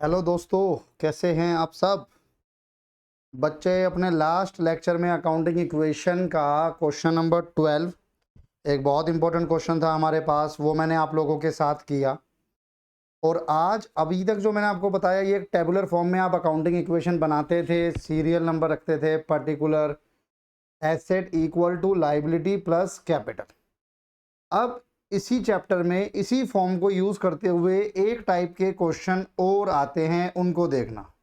Hello दोस्तों, कैसे हैं आप सब बच्चे। अपने लास्ट लेक्चर में अकाउंटिंग इक्वेशन का क्वेश्चन नंबर 12 एक बहुत इंपॉर्टेंट क्वेश्चन था हमारे पास, वो मैंने आप लोगों के साथ किया। और आज अभी तक जो मैंने आपको बताया, ये एक टेबुलर फॉर्म में आप अकाउंटिंग इक्वेशन बनाते थे, सीरियल नंबर रखते थे, particular asset equal to liability plus capital. अब इसी चैप्टर में इसी फॉर्म को यूज करते हुए एक टाइप के क्वेश्चन और आते हैं, उनको देखना।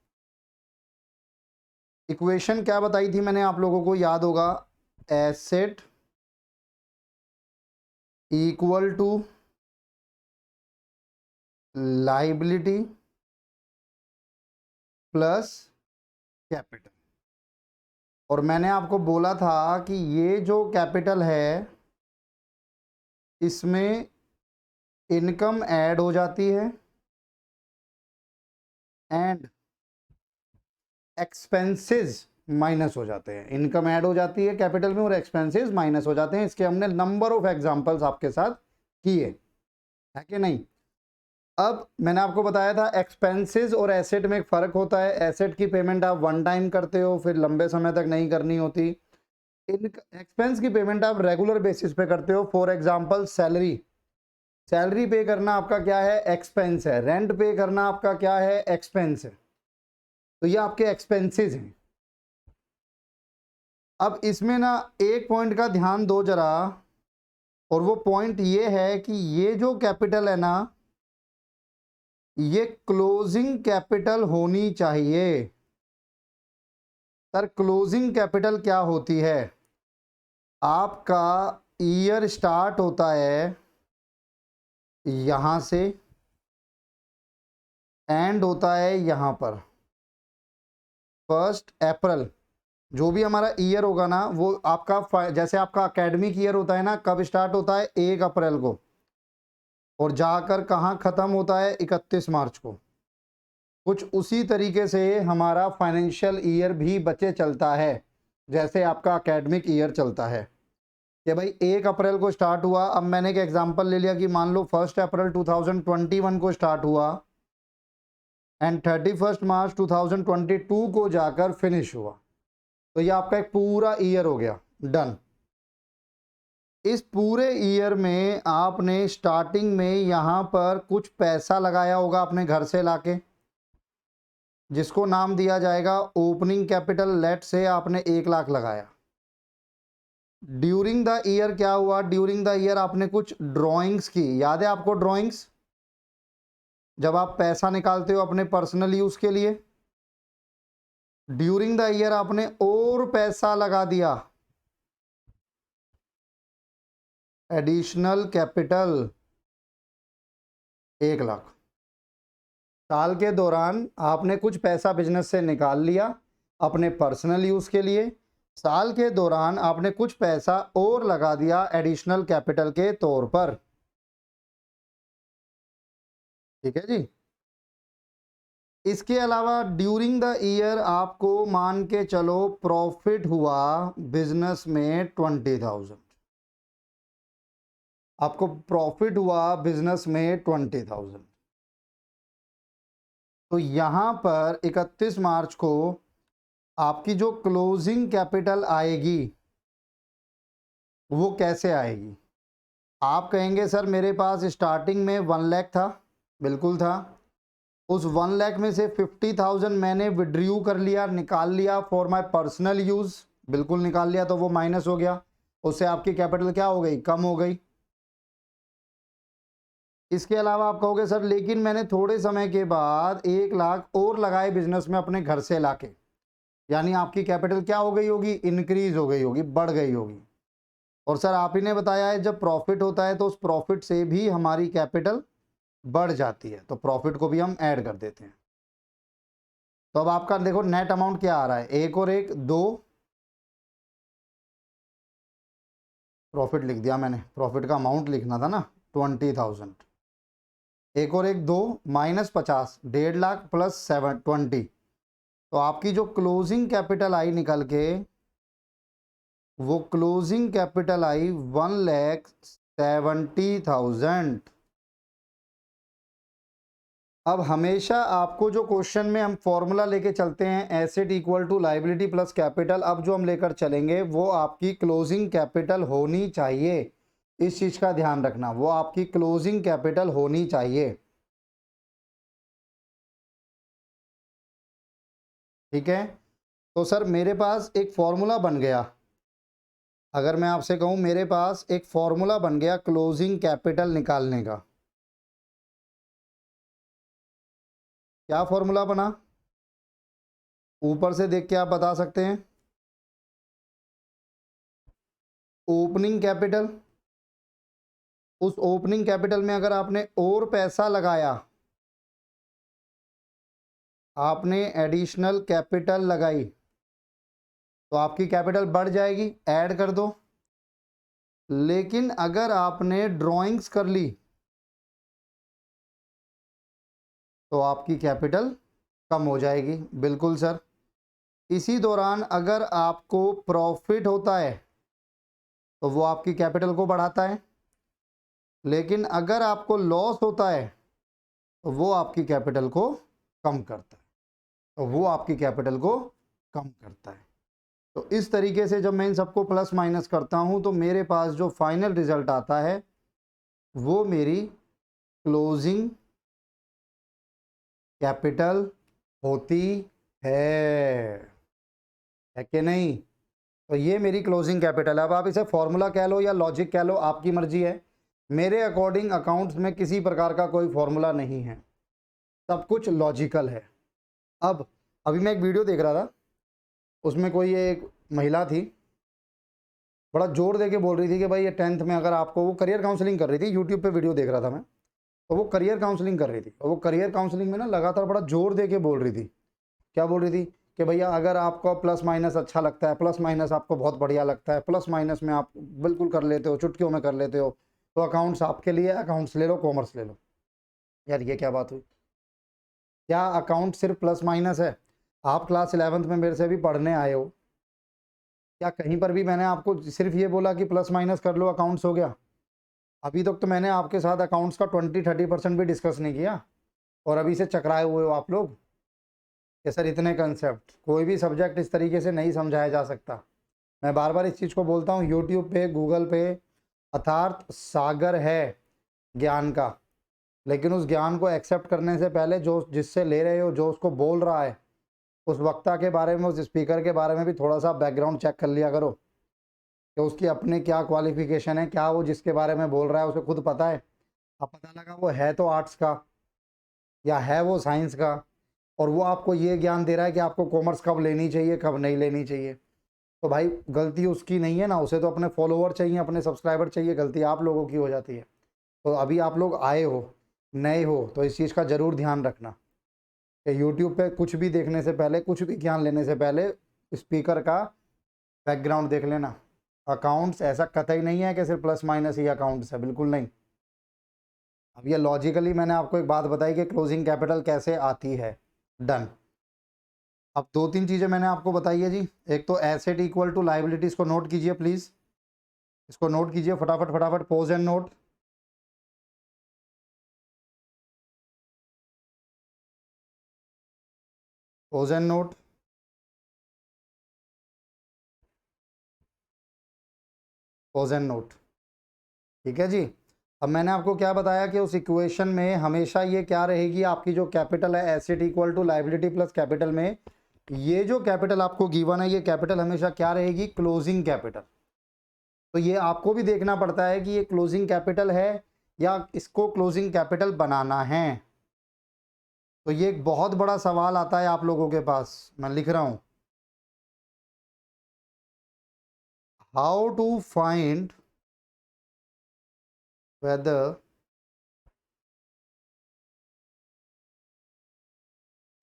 इक्वेशन क्या बताई थी मैंने, आप लोगों को याद होगा। Asset equal to liability plus capital. और मैंने आपको बोला था कि ये जो कैपिटल है, इसमें इनकम ऐड हो जाती है एंड एक्सपेंसेस माइनस हो जाते हैं। इनकम ऐड हो जाती है कैपिटल में और एक्सपेंसेस माइनस हो जाते हैं। इसके हमने नंबर ऑफ एग्जांपल्स आपके साथ किए, है कि नहीं। अब मैंने आपको बताया था एक्सपेंसेस और एसेट में एक फ़र्क होता है। एसेट की पेमेंट आप वन टाइम करते हो, फिर लंबे समय तक नहीं करनी होती। इन एक्सपेंस की पेमेंट आप रेगुलर बेसिस पे करते हो। फॉर एग्जांपल सैलरी, सैलरी पे करना आपका क्या है, एक्सपेंस है। रेंट पे करना आपका क्या है, एक्सपेंस है। तो ये आपके एक्सपेंसेस हैं। अब इसमें ना एक पॉइंट का ध्यान दो जरा, और वो पॉइंट ये है कि ये जो कैपिटल है ना, ये क्लोजिंग कैपिटल होनी चाहिए। सर क्लोजिंग कैपिटल क्या होती है? आपका ईयर स्टार्ट होता है यहां से, एंड होता है यहां पर 1 अप्रैल। जो भी हमारा ईयर होगा ना, वो आपका जैसे आपका एकेडमिक ईयर होता है ना, कब स्टार्ट होता है, 1 अप्रैल को, और जाकर कहां खत्म होता है, 31 मार्च को। कुछ उसी तरीके से हमारा फाइनेंशियल ईयर भी बच्चे चलता है, जैसे आपका एकेडमिक ईयर चलता है कि भाई 1 अप्रैल को स्टार्ट हुआ। अब मैंने एक एग्जांपल ले लिया कि मान लो 1 अप्रैल 2021 को स्टार्ट हुआ एंड 31 मार्च 2022 को जाकर फिनिश हुआ। तो ये आपका एक पूरा ईयर हो गया, डन। इस पूरे ईयर में आपने स्टार्टिंग में यहां पर कुछ पैसा लगाया होगा अपने घर से लाके, जिसको नाम दिया जाएगा ओपनिंग कैपिटल। लेट से आपने 1 लाख लगाया। ड्यूरिंग द ईयर क्या हुआ, ड्यूरिंग द ईयर आपने कुछ ड्राइंग्स की, याद है आपको ड्राइंग्स, जब आप पैसा निकालते हो अपने पर्सनल यूज के लिए। ड्यूरिंग द ईयर आपने और पैसा लगा दिया, एडिशनल कैपिटल 1 लाख। साल के दौरान आपने कुछ पैसा बिजनेस से निकाल लिया अपने पर्सनल यूज के लिए। साल के दौरान आपने कुछ पैसा और लगा दिया एडिशनल कैपिटल के तौर पर। ठीक है जी। इसके अलावा ड्यूरिंग द ईयर आपको मान के चलो प्रॉफिट हुआ बिजनेस में 20,000। आपको प्रॉफिट हुआ बिजनेस में 20,000। तो यहां पर 31 मार्च को आपकी जो क्लोजिंग कैपिटल आएगी, वो कैसे आएगी? आप कहेंगे सर मेरे पास स्टार्टिंग में 1 लाख था। बिल्कुल था। उस 1 लाख में से 50,000 मैंने विड्रॉ कर लिया, निकाल लिया फॉर माय पर्सनल यूज। बिल्कुल निकाल लिया, तो वो माइनस हो गया। उससे आपकी कैपिटल क्या हो गई, कम हो गई। इसके अलावा आप कहोगे सर लेकिन मैंने थोड़े समय के बाद 1 लाख और लगाए बिजनेस में अपने घर से लाके, यानी आपकी कैपिटल क्या हो गई होगी, इंक्रीज हो गई होगी, बढ़ गई होगी। और सर आप ही ने बताया है जब प्रॉफिट होता है तो उस प्रॉफिट से भी हमारी कैपिटल बढ़ जाती है, तो प्रॉफिट को भी हम ऐड कर देते हैं। तो अब आपका देखो नेट अमाउंट क्या आ रहा है, एक और एक दो, प्रॉफिट लिख दिया मैंने, प्रॉफिट का अमाउंट लिखना था ना, 20,000। एक और एक दो, -50, 1.5 लाख प्लस 720। तो आपकी जो क्लोजिंग कैपिटल आई निकल के, वो क्लोजिंग कैपिटल आई 1,70,000। अब हमेशा आपको जो क्वेश्चन में हम फॉर्मूला लेके चलते हैं asset equal to liability plus capital, अब जो हम लेकर चलेंगे वो आपकी क्लोजिंग कैपिटल होनी चाहिए। इस चीज का ध्यान रखना, वो आपकी क्लोजिंग कैपिटल होनी चाहिए। ठीक है, तो सर मेरे पास एक फॉर्मूला बन गया। अगर मैं आपसे कहूं मेरे पास एक फॉर्मूला बन गया क्लोजिंग कैपिटल निकालने का, क्या फॉर्मूला बना? ऊपर से देख के आप बता सकते हैं। ओपनिंग कैपिटल, उस ओपनिंग कैपिटल में अगर आपने और पैसा लगाया, आपने एडिशनल कैपिटल लगाई, तो आपकी कैपिटल बढ़ जाएगी, ऐड कर दो। लेकिन अगर आपने ड्राइंग्स कर ली तो आपकी कैपिटल कम हो जाएगी। बिल्कुल सर। इसी दौरान अगर आपको प्रॉफिट होता है तो वो आपकी कैपिटल को बढ़ाता है, लेकिन अगर आपको लॉस होता है तो वो आपकी कैपिटल को कम करता है, तो वो आपकी कैपिटल को कम करता है। तो इस तरीके से जब मैं इन सबको प्लस माइनस करता हूं तो मेरे पास जो फाइनल रिजल्ट आता है वो मेरी क्लोजिंग कैपिटल होती है कि नहीं? तो ये मेरी क्लोजिंग कैपिटल है। अब आप इसे फॉर्मूला कह लो या लॉजिक कह लो, आपकी मर्जी है। मेरे अकॉर्डिंग अकाउंट्स में किसी प्रकार का कोई फॉर्मूला नहीं है, सब कुछ लॉजिकल है। अब अभी मैं एक वीडियो देख रहा था, उसमें कोई एक महिला थी, बड़ा जोर दे के बोल रही थी कि भाई ये 10th में अगर आपको, वो करियर काउंसलिंग कर रही थी, यूट्यूब पे वीडियो देख रहा था मैं, तो वो करियर काउंसलिंग कर रही थी, और वो करियर काउंसलिंग में ना लगातार बड़ा जोर दे के बोल रही थी। क्या बोल रही थी? कि भैया अगर आपको प्लस माइनस अच्छा लगता है, प्लस माइनस आपको बहुत बढ़िया लगता है, प्लस माइनस में आप बिल्कुल कर लेते हो, चुटकियों में कर लेते हो, तो अकाउंट्स आपके लिए, अकाउंट्स ले लो, कॉमर्स ले लो। यार ये क्या बात हुई? क्या अकाउंट सिर्फ प्लस माइनस है? आप क्लास 11th में मेरे से भी पढ़ने आए हो, क्या कहीं पर भी मैंने आपको सिर्फ ये बोला कि प्लस माइनस कर लो अकाउंट्स हो गया? अभी तक तो मैंने आपके साथ अकाउंट्स का 20-30% भी डिस्कस नहीं किया, और अभी से चकराए हुए हो आप लोग कि सर इतने कंसेप्ट। कोई भी सब्जेक्ट इस तरीके से नहीं समझाया जा सकता। मैं बार बार इस चीज़ को बोलता हूँ, यूट्यूब पे, गूगल पे अथार्थ सागर है ज्ञान का, लेकिन उस ज्ञान को एक्सेप्ट करने से पहले जो जिससे ले रहे हो, जो उसको बोल रहा है, उस वक्ता के बारे में, उस स्पीकर के बारे में भी थोड़ा सा बैकग्राउंड चेक कर लिया करो कि उसकी अपने क्या क्वालिफिकेशन है, क्या वो जिसके बारे में बोल रहा है उसे खुद पता है। अब पता लगा वो है तो आर्ट्स का या है वो साइंस का, और वो आपको ये ज्ञान दे रहा है कि आपको कॉमर्स कब लेनी चाहिए, कब नहीं लेनी चाहिए। तो भाई गलती उसकी नहीं है ना, उसे तो अपने फॉलोअर चाहिए, अपने सब्सक्राइबर चाहिए, गलती आप लोगों की हो जाती है। तो अभी आप लोग आए हो, नए हो, तो इस चीज़ का ज़रूर ध्यान रखना कि यूट्यूब पे कुछ भी देखने से पहले, कुछ भी ज्ञान लेने से पहले स्पीकर का बैकग्राउंड देख लेना। अकाउंट्स ऐसा कतई नहीं है कि सिर्फ प्लस माइनस ही अकाउंट्स है, बिल्कुल नहीं। अब ये लॉजिकली मैंने आपको एक बात बताई कि क्लोजिंग कैपिटल कैसे आती है। डन। अब दो तीन चीज़ें मैंने आपको बताई है जी। एक तो एसेट इक्वल टू लाइबिलिटी, इसको नोट कीजिए प्लीज़, इसको नोट कीजिए फटाफट फटाफट, pose and note. Pose and note, pose and note. ठीक है जी। अब मैंने आपको क्या बताया कि उस इक्वेशन में हमेशा ये क्या रहेगी, आपकी जो कैपिटल है asset equal to liability plus capital में, ये जो कैपिटल आपको गिवन है, ये कैपिटल हमेशा क्या रहेगी? Closing capital. तो ये आपको भी देखना पड़ता है कि ये क्लोजिंग कैपिटल है या इसको क्लोजिंग कैपिटल बनाना है। तो ये एक बहुत बड़ा सवाल आता है आप लोगों के पास, मैं लिख रहा हूं, how to find whether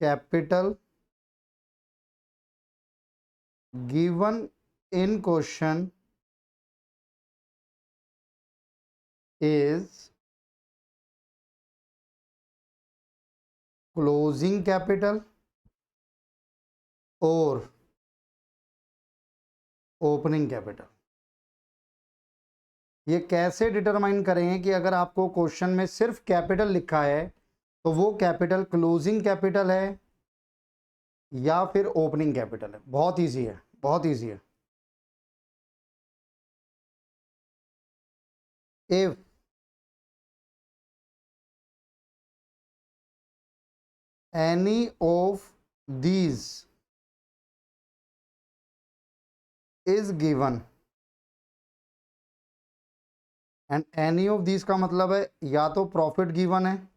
capital given in question is closing capital और ओपनिंग कैपिटल। ये कैसे डिटरमाइन करें कि अगर आपको क्वेश्चन में सिर्फ कैपिटल लिखा है तो वो कैपिटल क्लोजिंग कैपिटल है या फिर ओपनिंग कैपिटल है। बहुत इजी है, बहुत इजी है। If any of these is given, and any of these का मतलब है या तो प्रॉफिट गिवन है,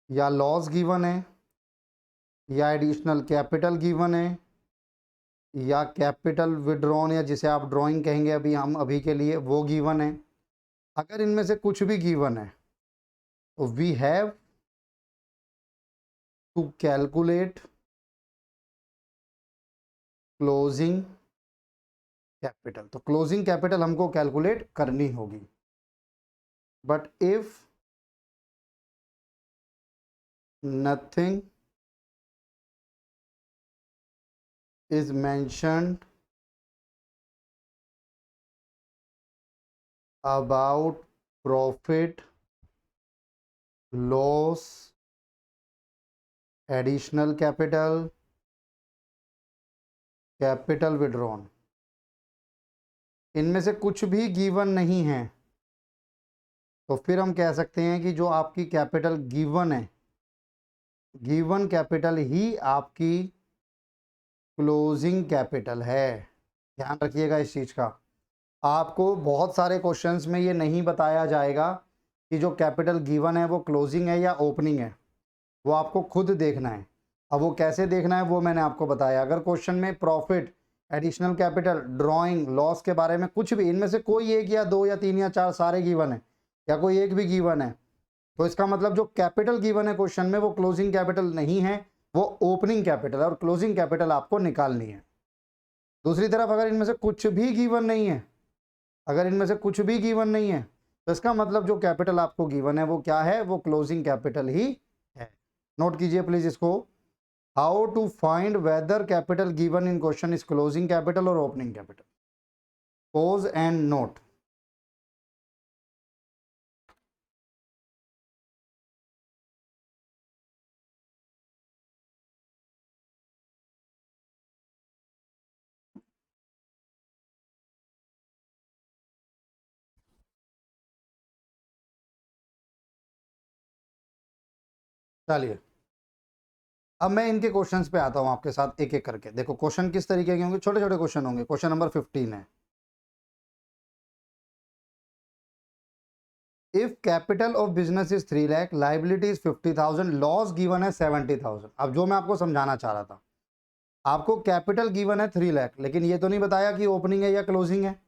या लॉस गिवन है, या एडिशनल कैपिटल गिवन है, या कैपिटल विड्रॉन, या जिसे आप ड्राइंग कहेंगे अभी हम अभी के लिए, वो गिवन है। अगर इनमें से कुछ भी गिवन है तो we have to calculate closing capital. तो क्लोजिंग कैपिटल हमको कैलकुलेट करनी होगी। But if nothing is mentioned about profit, loss, additional capital, capital withdrawn, इनमें से कुछ भी गिवन नहीं है, तो फिर हम कह सकते हैं कि जो आपकी कैपिटल गिवन है, गिवन कैपिटल ही आपकी क्लोजिंग कैपिटल है। ध्यान रखिएगा इस चीज़ का। आपको बहुत सारे क्वेश्चंस में ये नहीं बताया जाएगा कि जो कैपिटल गिवन है वो क्लोजिंग है या ओपनिंग है, वो आपको खुद देखना है। अब वो कैसे देखना है वो मैंने आपको बताया। अगर क्वेश्चन में profit, additional capital, drawing, loss के बारे में कुछ भी, इनमें से कोई एक या दो या तीन या चार सारे गिवन है, या कोई एक भी गिवन है, तो इसका मतलब जो कैपिटल गिवन है क्वेश्चन में वो क्लोजिंग कैपिटल नहीं है, वो ओपनिंग कैपिटल है, और क्लोजिंग कैपिटल आपको निकालनी है। दूसरी तरफ अगर इनमें से कुछ भी गिवन नहीं है, अगर इनमें से कुछ भी गिवन नहीं है, तो इसका मतलब जो कैपिटल आपको गिवन है वो क्या है, वो क्लोजिंग कैपिटल ही है। नोट कीजिए प्लीज इसको। How to find whether capital given in question is closing capital और opening capital. Pause and note. चलिए अब मैं इनके क्वेश्चंस पे आता हूं आपके साथ एक एक करके। देखो क्वेश्चन किस तरीके के होंगे, छोटे छोटे क्वेश्चन होंगे। क्वेश्चन नंबर 15 है, if capital of business is 3 lakh, liability is 50,000, loss given है 70,000। अब जो मैं आपको समझाना चाह रहा था, आपको कैपिटल गिवन है 3 लाख, लेकिन ये तो नहीं बताया कि ओपनिंग है या क्लोजिंग है,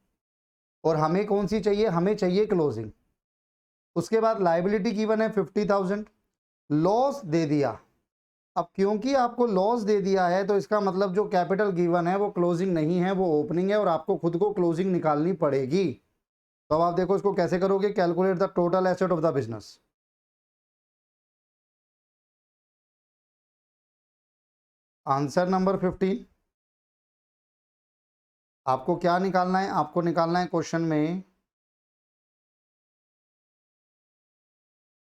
और हमें कौन सी चाहिए, हमें चाहिए क्लोजिंग। उसके बाद लाइबिलिटी गिवन है 50,000, लॉस दे दिया। अब क्योंकि आपको लॉस दे दिया है तो इसका मतलब जो कैपिटल गिवन है वो क्लोजिंग नहीं है, वो ओपनिंग है, और आपको खुद को क्लोजिंग निकालनी पड़ेगी। तो अब आप देखो इसको कैसे करोगे, calculate the total asset of the business. Answer number 15, आपको क्या निकालना है, आपको निकालना है क्वेश्चन में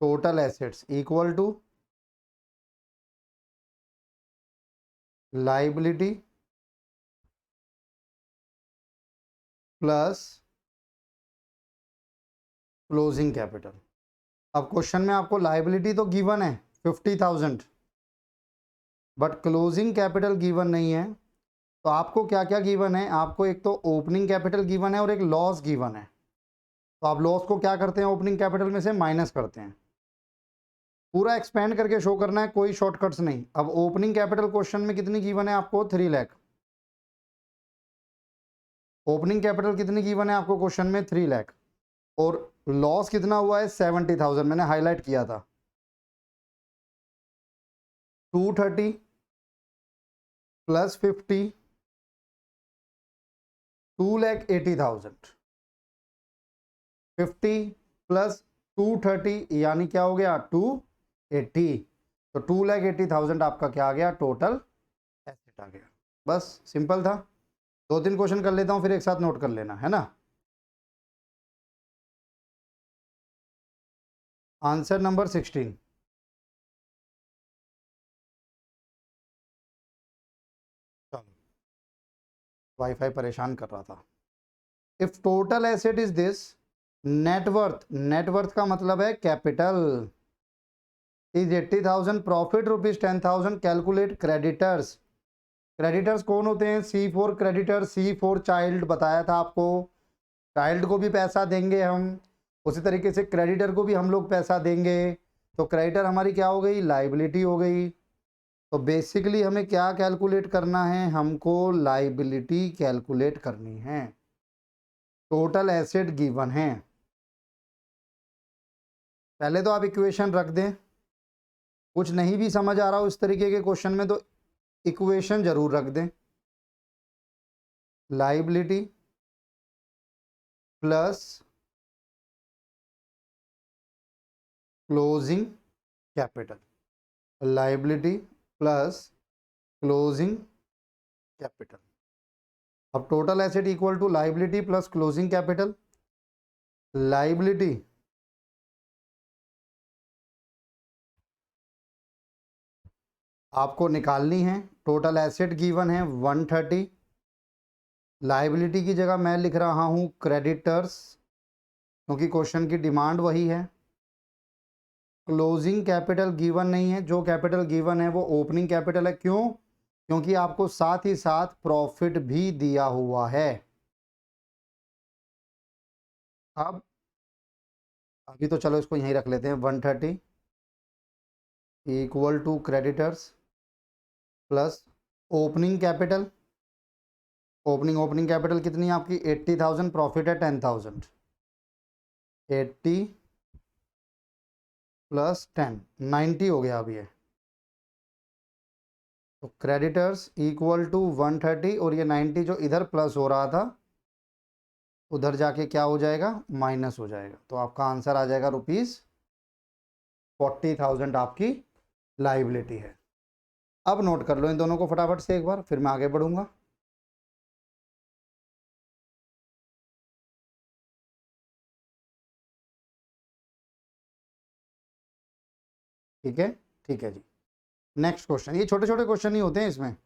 total assets equal to liability plus closing capital. अब क्वेश्चन में आपको लाइबिलिटी तो गिवन है 50,000, बट क्लोजिंग कैपिटल गिवन नहीं है। तो आपको क्या क्या गिवन है, आपको एक तो ओपनिंग कैपिटल गिवन है और एक लॉस गिवन है। तो आप लॉस को क्या करते हैं, ओपनिंग कैपिटल में से माइनस करते हैं। पूरा एक्सपेंड करके शो करना है, कोई शॉर्टकट्स नहीं। अब ओपनिंग कैपिटल क्वेश्चन में कितनी गिवन है आपको, 3 लाख। ओपनिंग कैपिटल कितनी गिवन है आपको क्वेश्चन में, 3 लाख। और लॉस कितना हुआ है, 70,000, मैंने हाईलाइट किया था। 230 प्लस 50, 2,80,000। 50 प्लस 230 यानी क्या हो गया, 280। तो 2,80,000 आपका क्या आ गया, टोटल एसेट आ गया। बस सिंपल था। 2-3 क्वेश्चन कर लेता हूं फिर एक साथ नोट कर लेना है ना। आंसर नंबर 16, वाईफाई परेशान कर रहा था। If total asset is this, net worth, net worth का मतलब है capital, is 80,000, profit rupees 10,000, calculate creditors. Creditors कौन होते हैं? C4 क्रेडिटर, C4 चाइल्ड बताया था आपको, चाइल्ड को भी पैसा देंगे हम, उसी तरीके से क्रेडिटर को भी हम लोग पैसा देंगे। तो क्रेडिटर हमारी क्या हो गई? लाइबिलिटी हो गई। तो बेसिकली हमें क्या कैलकुलेट करना है? हमको लाइबिलिटी कैलकुलेट करनी है। टोटल एसेट गिवन है। पहले तो आप इक्वेशन रख दें, कुछ नहीं भी समझ आ रहा हो इस तरीके के क्वेश्चन में तो इक्वेशन जरूर रख दें। Liability plus closing capital, liability plus closing capital. अब total asset equal to liability plus closing capital. Liability आपको निकालनी है, टोटल एसेट गिवन है 130, लाइबिलिटी की जगह मैं लिख रहा हूं क्रेडिटर्स क्योंकि क्वेश्चन की डिमांड वही है। क्लोजिंग कैपिटल गिवन नहीं है, जो कैपिटल गिवन है वो ओपनिंग कैपिटल है। क्यों? क्योंकि आपको साथ ही साथ प्रॉफिट भी दिया हुआ है। अब अभी तो चलो इसको यहीं रख लेते हैं, 130 equal to creditors plus opening capital. Opening capital कितनी है आपकी? 80,000, प्रॉफिट है 10,000, 80 प्लस 10, 90 हो गया अब ये। तो क्रेडिटर्स इक्वल टू 130 और ये 90 जो इधर प्लस हो रहा था उधर जाके क्या हो जाएगा? माइनस हो जाएगा। तो आपका आंसर आ जाएगा ₹40,000 आपकी लाइबिलिटी है। अब नोट कर लो इन दोनों को फटाफट से एक बार, फिर मैं आगे बढ़ूंगा। ठीक है, ठीक है जी। नेक्स्ट क्वेश्चन, ये छोटे छोटे क्वेश्चन ही होते हैं इसमें।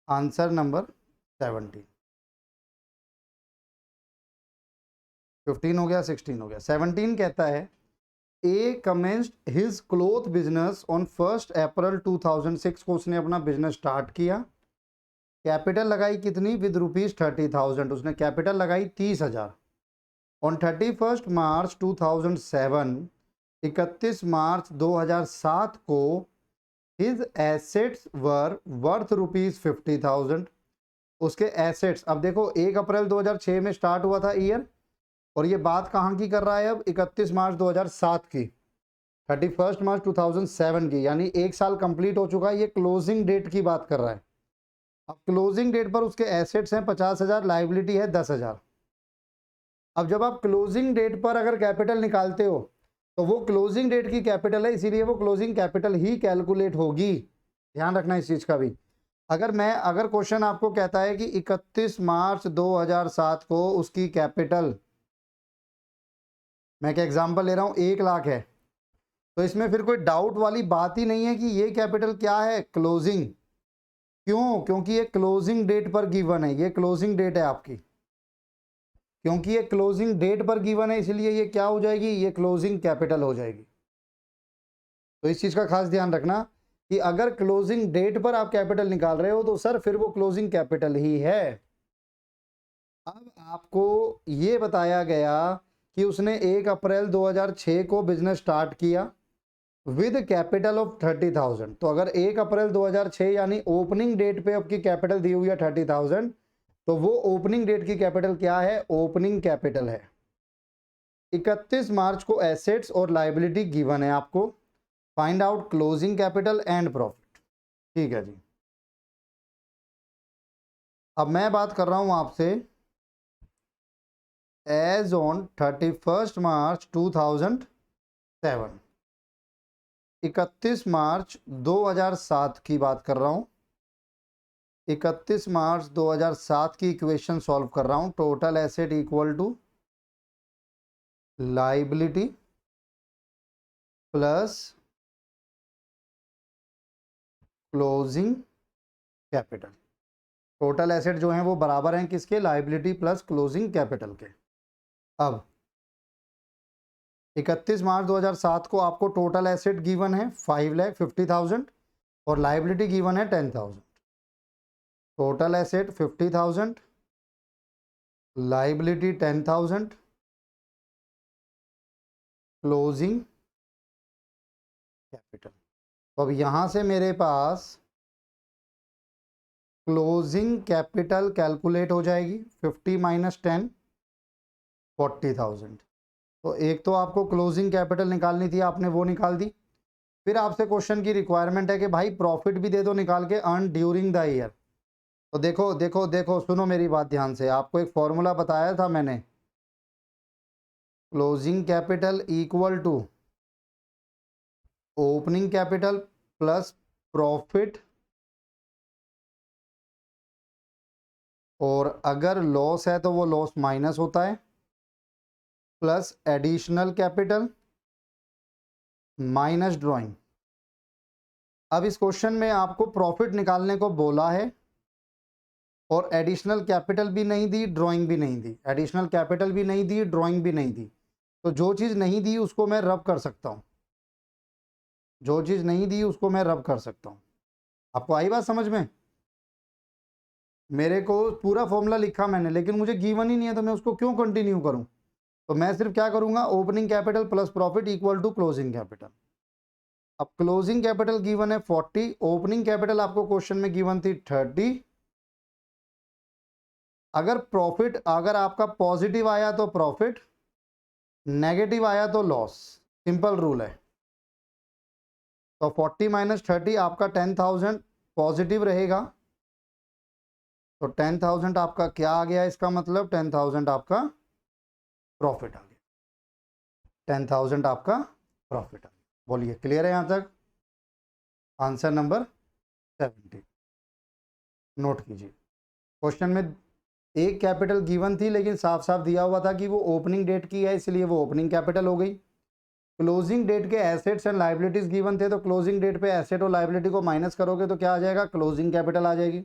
आंसर नंबर 17, 15 हो गया, 16 हो गया। 17 कहता है A commenced his cloth business on 1 April 2006 को उसने अपना बिजनेस स्टार्ट किया। कैपिटल लगाई कितनी? विद ₹30,000, उसने कैपिटल लगाई 30,000। ऑन 31 मार्च 2007, 31 मार्च 2007 को हिज एसेट्स वर वर्थ ₹50,000। उसके एसेट्स, अब देखो 1 अप्रैल 2006 में स्टार्ट हुआ था ईयर, और ये बात कहाँ की कर रहा है? अब 31 मार्च 2007 की, 31 मार्च 2007 की, यानी 1 साल कंप्लीट हो चुका है। ये क्लोजिंग डेट की बात कर रहा है। अब क्लोजिंग डेट पर उसके एसेट्स हैं 50,000, लाइबिलिटी है 10,000। अब जब आप क्लोजिंग डेट पर अगर कैपिटल निकालते हो तो वो क्लोजिंग डेट की कैपिटल है, इसीलिए वो क्लोजिंग कैपिटल ही कैलकुलेट होगी। ध्यान रखना इस चीज का भी। अगर क्वेश्चन आपको कहता है कि 31 मार्च 2007 को उसकी कैपिटल, मैं क्या एग्जांपल ले रहा हूं, 1 लाख है, तो इसमें फिर कोई डाउट वाली बात ही नहीं है कि ये कैपिटल क्या है? क्लोजिंग। क्यों? क्योंकि ये क्लोजिंग डेट पर गिवन है, ये क्लोजिंग डेट है आपकी। क्योंकि ये क्लोजिंग डेट पर गिवन है इसलिए ये क्या हो जाएगी? ये क्लोजिंग कैपिटल हो जाएगी। तो इस चीज का खास ध्यान रखना कि अगर क्लोजिंग डेट पर आप कैपिटल निकाल रहे हो तो सर फिर वो क्लोजिंग कैपिटल ही है। अब आपको ये बताया गया कि उसने 1 अप्रैल 2006 को बिजनेस स्टार्ट किया विद कैपिटल ऑफ 30,000। तो अगर 1 अप्रैल 2006 यानी ओपनिंग डेट पे आपकी कैपिटल दी हुई है 30,000, तो वो ओपनिंग डेट की कैपिटल क्या है? ओपनिंग कैपिटल है। 31 मार्च को एसेट्स और लायबिलिटी गिवन है आपको, find out closing capital and profit. ठीक है जी। अब मैं बात कर रहा हूं आपसे एज ऑन 31 मार्च 2007, 31 मार्च 2007 की बात कर रहा हूं। 31 मार्च 2007 की इक्वेशन सॉल्व कर रहा हूं। Total asset equal to liability plus closing capital. Total asset जो हैं वो बराबर हैं किसके, लायबिलिटी प्लस क्लोजिंग कैपिटल के। अब 31 मार्च 2007 को आपको टोटल एसेट गिवन है 5,50,000 और लायबिलिटी गिवन है 10,000। Total asset 50,000, liability 10,000, closing capital. तो अब यहां से मेरे पास क्लोजिंग कैपिटल कैलकुलेट हो जाएगी 50 माइनस 10, 40,000। तो एक तो आपको क्लोजिंग कैपिटल निकालनी थी, आपने वो निकाल दी। फिर आपसे क्वेश्चन की रिक्वायरमेंट है कि भाई प्रॉफिट भी दे दो निकाल के, अर्न ड्यूरिंग द ईयर। तो देखो देखो देखो, सुनो मेरी बात ध्यान से, आपको एक फॉर्मूला बताया था मैंने, closing capital equal to opening capital plus profit, और अगर लॉस है तो वो लॉस माइनस होता है, plus additional capital minus drawing. अब इस क्वेश्चन में आपको प्रॉफिट निकालने को बोला है और एडिशनल कैपिटल भी नहीं दी, ड्राइंग भी नहीं दी, एडिशनल कैपिटल भी नहीं दी, ड्राइंग भी नहीं दी। तो जो चीज़ नहीं दी उसको मैं रब कर सकता हूँ, जो चीज़ नहीं दी उसको मैं रब कर सकता हूँ। आपको आई बात समझ में? मेरे को पूरा फॉर्मूला लिखा मैंने, लेकिन मुझे गिवन ही नहीं है तो मैं उसको क्यों कंटिन्यू करूँ? तो मैं सिर्फ क्या करूँगा, opening capital plus profit equal to closing capital. अब क्लोजिंग कैपिटल गिवन है 40, ओपनिंग कैपिटल आपको क्वेश्चन में गिवन थी 30। अगर प्रॉफिट, अगर आपका पॉजिटिव आया तो प्रॉफिट, नेगेटिव आया तो लॉस, सिंपल रूल है। तो 40 माइनस 30 आपका 10,000 पॉजिटिव रहेगा, तो 10,000 आपका क्या आ गया, इसका मतलब 10,000 आपका प्रॉफिट आ गया, 10,000 आपका प्रॉफिट आ गया। बोलिए क्लियर है यहां तक? आंसर नंबर 70 नोट कीजिए। क्वेश्चन में एक कैपिटल गिवन थी लेकिन साफ साफ दिया हुआ था कि वो ओपनिंग डेट की है, इसलिए वो ओपनिंग कैपिटल हो गई। क्लोजिंग डेट के एसेट्स एंड लाइबिलिटीज गिवन थे, तो क्लोजिंग डेट पे एसेट और लाइबिलिटी को माइनस करोगे तो क्या आ जाएगा, क्लोजिंग कैपिटल आ जाएगी।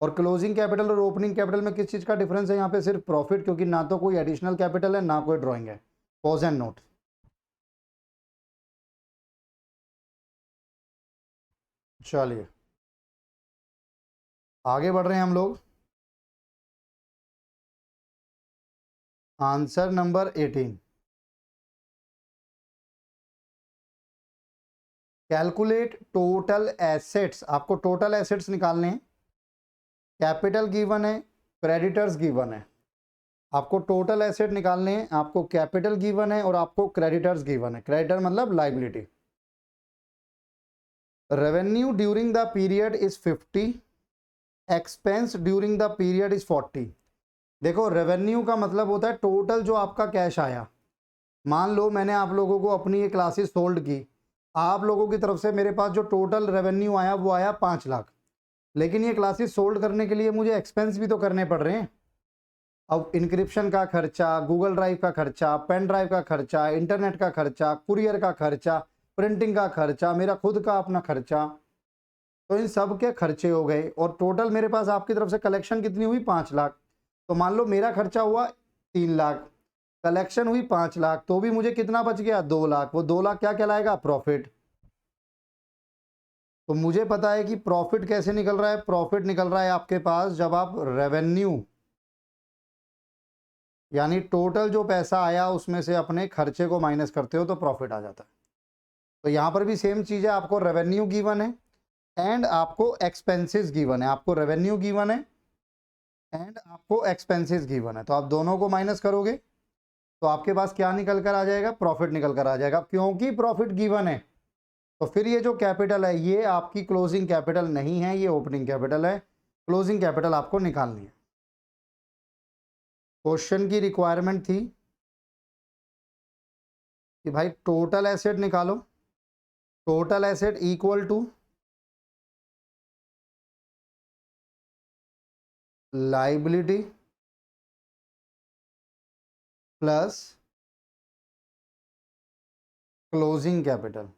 और क्लोजिंग कैपिटल और ओपनिंग कैपिटल में किस चीज़ का डिफरेंस है यहाँ पे, सिर्फ प्रॉफिट, क्योंकि ना तो कोई एडिशनल कैपिटल है ना कोई ड्राइंग है। Pause and note. चलिए आगे बढ़ रहे हैं हम लोग। Answer number 18, calculate total assets. आपको टोटल एसेट्स निकालने हैं, कैपिटल गिवन है, क्रेडिटर्स गिवन है। आपको टोटल एसेट निकालने हैं, आपको कैपिटल गिवन है और आपको क्रेडिटर्स गिवन है। क्रेडिटर मतलब liability. Revenue during the period is 50, expense during the period is 40। देखो रेवेन्यू का मतलब होता है टोटल जो आपका कैश आया। मान लो मैंने आप लोगों को अपनी ये क्लासेस सोल्ड की, आप लोगों की तरफ से मेरे पास जो टोटल रेवेन्यू आया वो आया 5 लाख, लेकिन ये क्लासेस सोल्ड करने के लिए मुझे एक्सपेंस भी तो करने पड़ रहे हैं। अब इंक्रिप्शन का खर्चा, गूगल ड्राइव का खर्चा, पेन ड्राइव का खर्चा, इंटरनेट का खर्चा, कुरियर का खर्चा, प्रिंटिंग का खर्चा, मेरा खुद का अपना खर्चा, तो इन सब के खर्चे हो गए। और टोटल मेरे पास आपकी तरफ से कलेक्शन कितनी हुई, 5 लाख। तो मान लो मेरा खर्चा हुआ 3 लाख, कलेक्शन हुई 5 लाख, तो भी मुझे कितना बच गया, 2 लाख। वो 2 लाख क्या कहलाएगा, प्रॉफिट। तो मुझे पता है कि प्रॉफिट कैसे निकल रहा है, प्रॉफिट निकल रहा है आपके पास जब आप रेवेन्यू यानी टोटल जो पैसा आया उसमें से अपने खर्चे को माइनस करते हो तो प्रॉफिट आ जाता है। तो यहां पर भी सेम चीज है, आपको रेवेन्यू गिवन है एंड आपको एक्सपेंसेस गिवन है। आपको रेवेन्यू गिवन है एंड आपको एक्सपेंसेस गिवन है, तो आप दोनों को माइनस करोगे तो आपके पास क्या निकल कर आ जाएगा, प्रॉफिट निकल कर आ जाएगा। क्योंकि प्रॉफिट गिवन है तो फिर ये जो कैपिटल है ये आपकी क्लोजिंग कैपिटल नहीं है, ये ओपनिंग कैपिटल है। क्लोजिंग कैपिटल आपको निकालनी है। क्वेश्चन की रिक्वायरमेंट थी कि भाई टोटल एसेट निकालो, total asset equal to liability plus closing capital.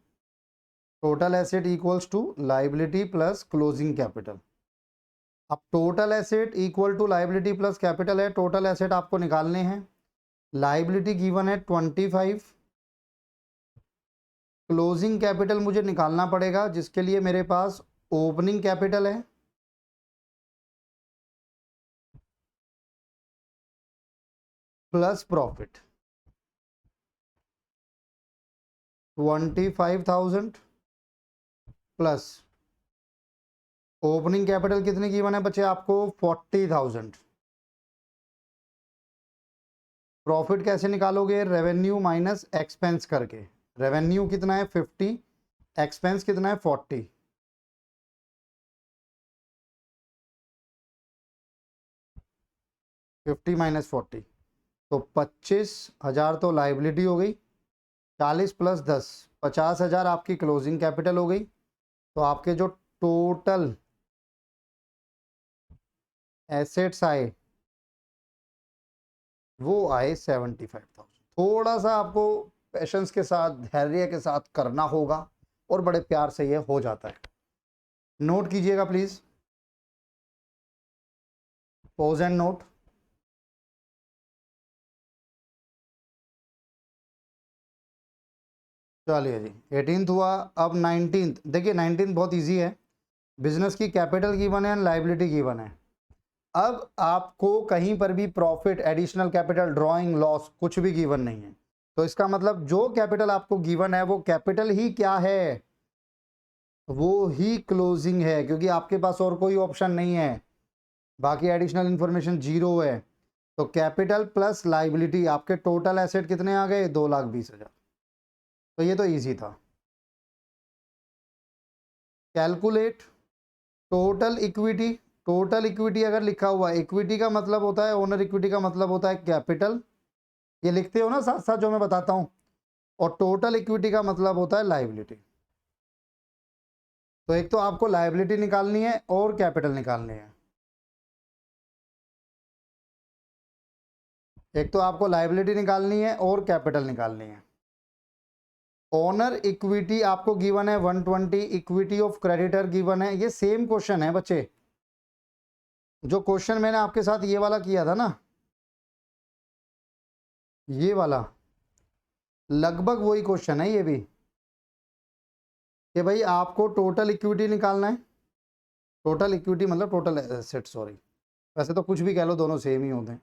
Total asset equals to liability plus closing capital. अब total asset equal to liability plus capital है, टोटल एसेट आपको निकालने हैं। लाइबिलिटी गिवन है 25, क्लोजिंग कैपिटल मुझे निकालना पड़ेगा जिसके लिए मेरे पास ओपनिंग कैपिटल है plus profit 25,000 plus opening capital कितने गिवन है बच्चे आपको 40,000। प्रॉफिट कैसे निकालोगे, रेवेन्यू माइनस एक्सपेंस करके। रेवेन्यू कितना है 50, एक्सपेंस कितना है 40। -40 तो 25,000 तो लाइबिलिटी हो गई, 40 + 10 50,000 आपकी क्लोजिंग कैपिटल हो गई। तो आपके जो टोटल एसेट्स आए वो आए 75,000। थोड़ा सा आपको पेशेंस के साथ, धैर्य के साथ करना होगा और बड़े प्यार से ये हो जाता है। नोट कीजिएगा प्लीज, पोज एंड नोट। चलिए जी, 18th हुआ। अब 19th देखिए, 19th बहुत इजी है। बिजनेस की कैपिटल गिवन है, लाइबिलिटी गिवन है। अब आपको कहीं पर भी profit, additional capital, drawing, loss कुछ भी गिवन नहीं है। तो इसका मतलब जो कैपिटल आपको गिवन है वो कैपिटल ही क्या है, वो ही क्लोजिंग है, क्योंकि आपके पास और कोई ऑप्शन नहीं है। बाकी एडिशनल इंफॉर्मेशन जीरो है। तो कैपिटल प्लस लाइबिलिटी, आपके टोटल एसेट कितने आ गए 2,20,000। तो ये तो इजी था। Calculate total equity. Total equity अगर लिखा हुआ, इक्विटी का मतलब होता है ओनर, इक्विटी का मतलब होता है कैपिटल, ये लिखते हो ना साथ साथ जो मैं बताता हूं। और टोटल इक्विटी का मतलब होता है लाइबिलिटी। तो एक तो आपको लाइबिलिटी निकालनी है और कैपिटल निकालनी है। एक तो आपको लाइबिलिटी निकालनी है और कैपिटल निकालनी है। ओनर इक्विटी आपको गिवन है 120, इक्विटी ऑफ क्रेडिटर गिवन है। ये सेम क्वेश्चन है बच्चे, जो क्वेश्चन मैंने आपके साथ ये वाला किया था ना, ये वाला, लगभग वही क्वेश्चन है ये भी, कि भाई आपको टोटल इक्विटी निकालना है। टोटल इक्विटी मतलब टोटल एसेट, सॉरी, वैसे तो कुछ भी कह लो, दोनों सेम ही होते हैं।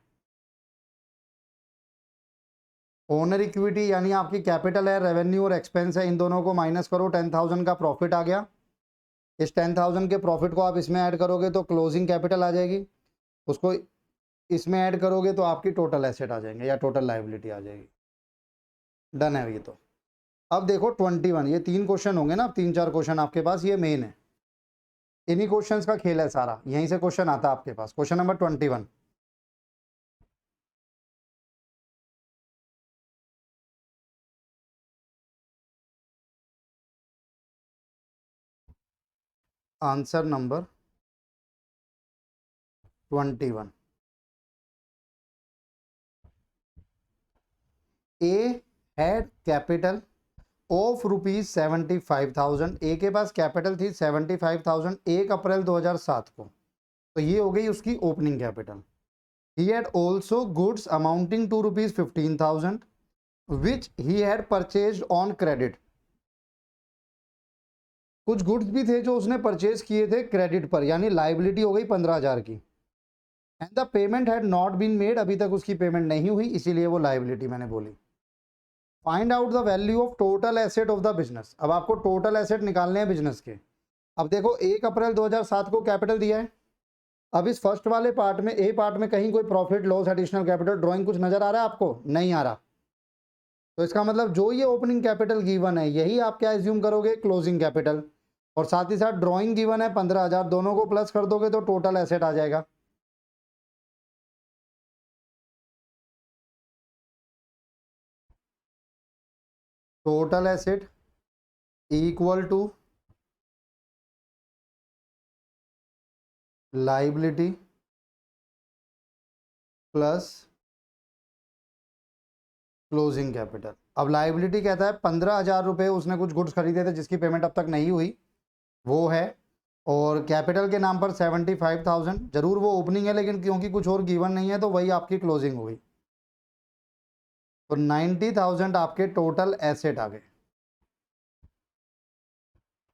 ओनर इक्विटी यानी आपकी कैपिटल है, रेवेन्यू और एक्सपेंस है, इन दोनों को माइनस करो, 10,000 का प्रॉफिट आ गया। इस 10,000 के प्रॉफिट को आप इसमें ऐड करोगे तो क्लोजिंग कैपिटल आ जाएगी, उसको इसमें ऐड करोगे तो आपकी टोटल एसेट आ जाएंगे या टोटल लाइबिलिटी आ जाएगी। डन है ये तो। अब देखो 21, ये 3 क्वेश्चन होंगे ना, अब 3-4 क्वेश्चन आपके पास, ये मेन है। इन्हीं क्वेश्चंस का खेल है सारा, यहीं से क्वेश्चन आता है आपके पास। Question number 21, answer number 21। A had capital of ₹75,000। A के पास कैपिटल थी 75,000 1 अप्रैल 2007 को। तो ये हो गई उसकी opening capital. He had also goods amounting to ₹15,000 which he had purchase on credit. कुछ गुड्स भी थे जो उसने परचेज किए थे क्रेडिट पर, यानी लाइबिलिटी हो गई 15,000 की। And the payment had not been made, अभी तक उसकी पेमेंट नहीं हुई, इसीलिए वो लाइबिलिटी मैंने बोली। Find out the value of total asset of the business. अब आपको टोटल एसेट निकालने हैं बिजनेस के। अब देखो 1 अप्रैल 2007 को कैपिटल दिया है। अब इस फर्स्ट वाले पार्ट में, ए पार्ट में कहीं कोई profit loss additional capital drawing कुछ नजर आ रहा है आपको? नहीं आ रहा। तो इसका मतलब जो ये ओपनिंग कैपिटल गिवन है यही आप क्या एज्यूम करोगे, क्लोजिंग कैपिटल। और साथ ही साथ ड्राइंग गिवन है 15,000, दोनों को प्लस कर दोगे तो टोटल एसेट आ जाएगा। Total asset equal to liability plus closing capital. अब लाइबिलिटी कहता है 15,000 रुपये उसने कुछ गुड्स खरीदे थे जिसकी पेमेंट अब तक नहीं हुई, वो है। और कैपिटल के नाम पर 75,000, जरूर वो ओपनिंग है लेकिन क्योंकि कुछ और गिवन नहीं है तो वही आपकी क्लोजिंग हो गई। तो 90,000 आपके टोटल एसेट आ गए।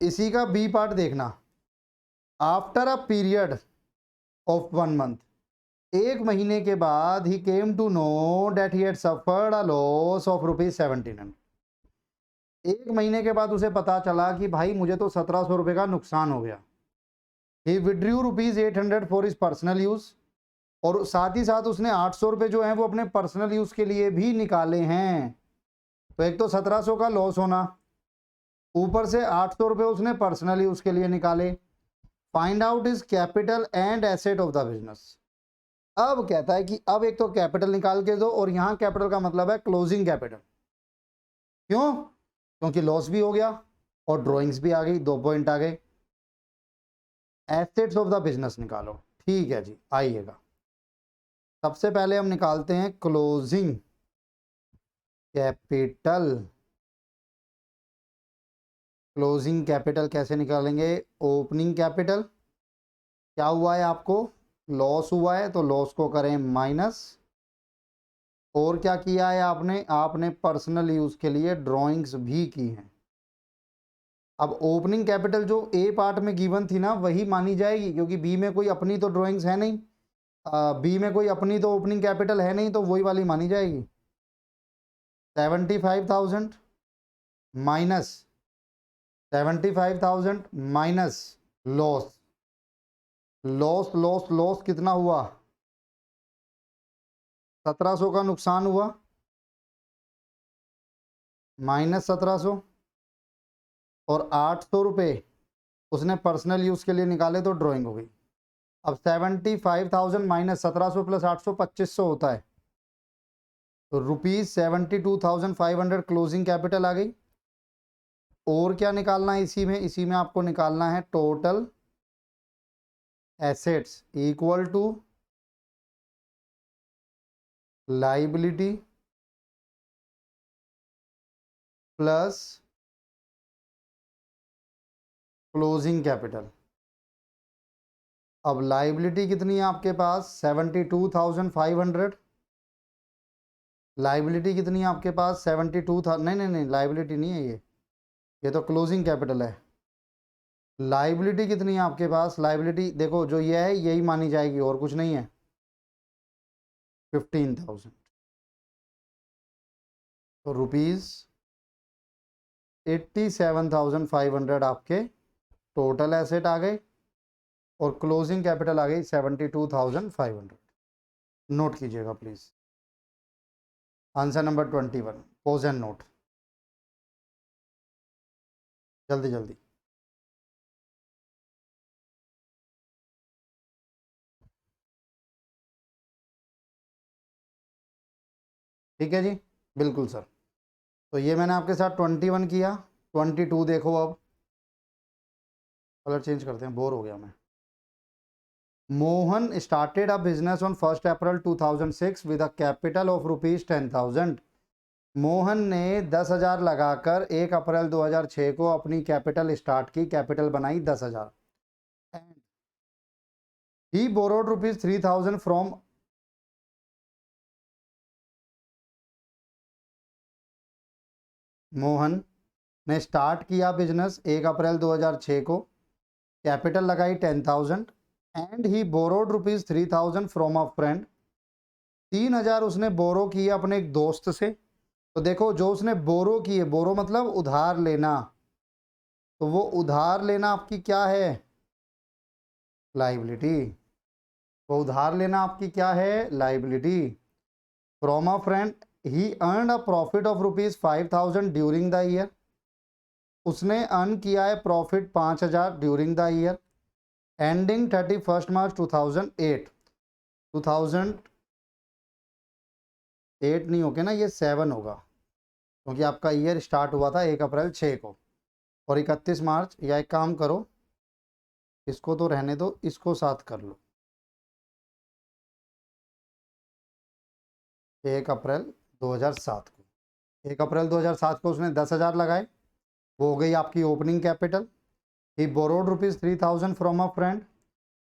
इसी का बी पार्ट देखना, after a period of 1 month, 1 महीने के बाद he came to know that he had suffered a loss of ₹1700। 1 महीने के बाद उसे पता चला कि भाई मुझे तो 1700 रुपये का नुकसान हो गया। ही withdrew ₹800 for his personal use, और साथ ही साथ उसने 800 रुपये जो हैं वो अपने पर्सनल यूज के लिए भी निकाले हैं। तो एक तो 1700 का लॉस होना, ऊपर से 800 रुपये उसने पर्सनल यूज के लिए निकाले। Find out is capital and asset of the business. अब कहता है कि अब एक तो कैपिटल निकाल के दो, और यहां कैपिटल का मतलब है क्लोजिंग कैपिटल। क्यों? क्योंकि लॉस भी हो गया और ड्रॉइंग्स भी आ गई, 2 पॉइंट आ गए। एसेट्स ऑफ द बिजनेस निकालो। ठीक है जी, आइएगा। सबसे पहले हम निकालते हैं क्लोजिंग कैपिटल। क्लोजिंग कैपिटल कैसे निकालेंगे? ओपनिंग कैपिटल क्या हुआ है आपको? लॉस हुआ है, तो लॉस को करें माइनस। और क्या किया है आपने? आपने पर्सनल यूज के लिए ड्राइंग्स भी की हैं। अब ओपनिंग कैपिटल जो ए पार्ट में गिवन थी ना वही मानी जाएगी, क्योंकि बी में कोई अपनी तो ड्राइंग्स है नहीं, बी में कोई अपनी तो ओपनिंग कैपिटल है नहीं, तो वही वाली मानी जाएगी। 75,000 minus 75,000 minus loss. Loss loss loss कितना हुआ? 1700 का नुकसान हुआ, माइनस 1700, और 800 रुपये उसने पर्सनल यूज के लिए निकाले तो ड्राइंग हो गई। अब 75,000 माइनस 1700 प्लस 800 2500 होता है, तो ₹72,500 क्लोजिंग कैपिटल आ गई। और क्या निकालना है इसी में? इसी में आपको निकालना है total assets equal to liability plus closing capital. अब लाइबिलिटी कितनी है आपके पास? 72,500। लाइबिलिटी कितनी है आपके पास? 72,000। नहीं नहीं नहीं, लाइबिलिटी नहीं है ये तो क्लोजिंग कैपिटल है। लाइबिलिटी कितनी है आपके पास? लाइबिलिटी देखो, जो ये है यही मानी जाएगी और कुछ नहीं है। 15,000, तो ₹87,500 आपके टोटल एसेट आ गए, और क्लोजिंग कैपिटल आ गई 72,500। नोट कीजिएगा please. Answer number 21, pose and note, जल्दी जल्दी। ठीक है जी, बिल्कुल सर। तो ये मैंने आपके साथ 21 किया, 22 देखो। अब कलर चेंज करते हैं, बोर हो गया मैं। Mohan started a business on 1 April 2006 with a capital of ₹10,000। Mohan ने 10,000 लगाकर 1 अप्रैल 2006 को अपनी कैपिटल स्टार्ट की, कैपिटल बनाई 10,000। And he borrowed ₹3,000 from, Mohan ने स्टार्ट किया बिजनेस 1 अप्रैल 2006 को, कैपिटल लगाई 10,000, and he borrowed ₹3,000 from a friend. 3,000 उसने बोरो किया अपने एक दोस्त से। तो देखो, जो उसने बोरो किए, बोरो मतलब उधार लेना, तो वो उधार लेना आपकी क्या है? लाइबिलिटी। वो उधार लेना आपकी क्या है? Liability. From a friend he earn a profit of ₹5,000 during the year. उसने अर्न किया है profit 5,000 during the year, ending 31 March 2008। 2008 नहीं होके ना, ये 7 होगा, क्योंकि आपका ईयर स्टार्ट हुआ था 1 अप्रैल 6 को, और 31 मार्च। या एक काम करो, इसको तो रहने दो, इसको साथ कर लो, 1 अप्रैल 2007 को। 1 अप्रैल 2007 को उसने 10,000 लगाए, वो हो गई आपकी opening capital. He borrowed rupees 3,000 from a friend,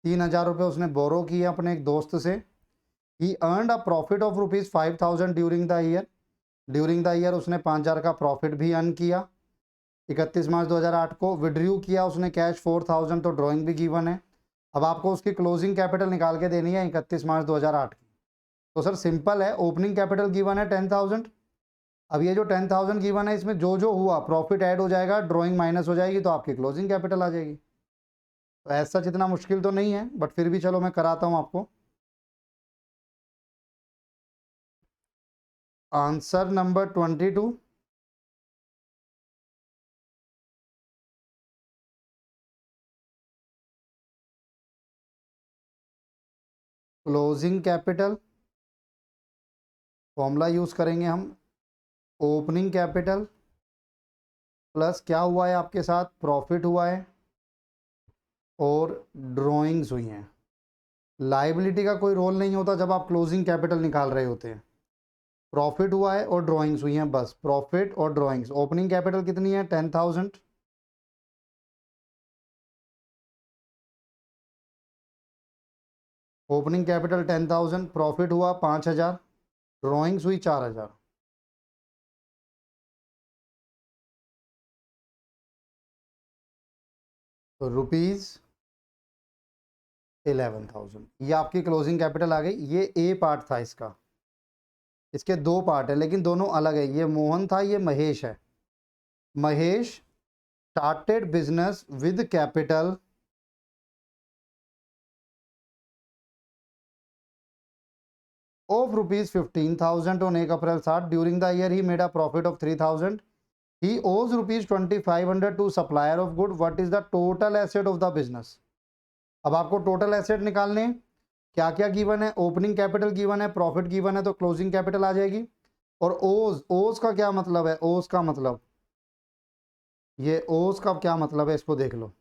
3,000 रुपये उसने बोरो किए अपने एक दोस्त से। He earned a profit of rupees 5,000 during the year, during the year उसने 5,000 का प्रॉफिट भी अर्न किया। 31 मार्च 2008 को विड्रॉ किया उसने कैश 4,000, तो ड्राइंग भी गिवन है। अब आपको उसकी क्लोजिंग कैपिटल निकाल के देनी है 31 मार्च 2008 की। तो सर सिंपल है, ओपनिंग कैपिटल गिवन है 10,000। अब ये जो 10,000 गिवन है इसमें जो जो हुआ प्रॉफिट ऐड हो जाएगा, ड्राइंग माइनस हो जाएगी, तो आपकी क्लोजिंग कैपिटल आ जाएगी। तो ऐसा जितना मुश्किल तो नहीं है, बट फिर भी चलो मैं कराता हूँ आपको। Answer number 22, closing capital formula use करेंगे हम, ओपनिंग कैपिटल प्लस क्या हुआ है आपके साथ, प्रॉफिट हुआ है और ड्रॉइंग्स हुई हैं। लाइबिलिटी का कोई रोल नहीं होता जब आप क्लोजिंग कैपिटल निकाल रहे होते हैं। प्रॉफिट हुआ है और ड्रॉइंग्स हुई हैं, बस प्रॉफिट और ड्रॉइंग्स। ओपनिंग कैपिटल कितनी है, 10,000। ओपनिंग कैपिटल 10,000, प्रॉफिट हुआ 5,000, ड्रॉइंग्स हुई 4,000। तो रुपीज़ 11,000 ये आपकी क्लोजिंग कैपिटल आ गई। ये ए पार्ट था इसका, इसके दो पार्ट है लेकिन दोनों अलग है। ये मोहन था, ये महेश है। Mahesh started business with capital of rupees 15,000 on 1 April 7. During the year, he made a profit of 3,000. He owes rupees 2,500 to supplier of good. What is the total asset of the business? अब आपको total asset निकालने हैं। क्या क्या given है, opening capital given है, profit given है, तो क्लोजिंग कैपिटल आ जाएगी। और ओज, ओज का क्या मतलब है, ओज का मतलब, ये ओज का क्या मतलब है इसको देख लो।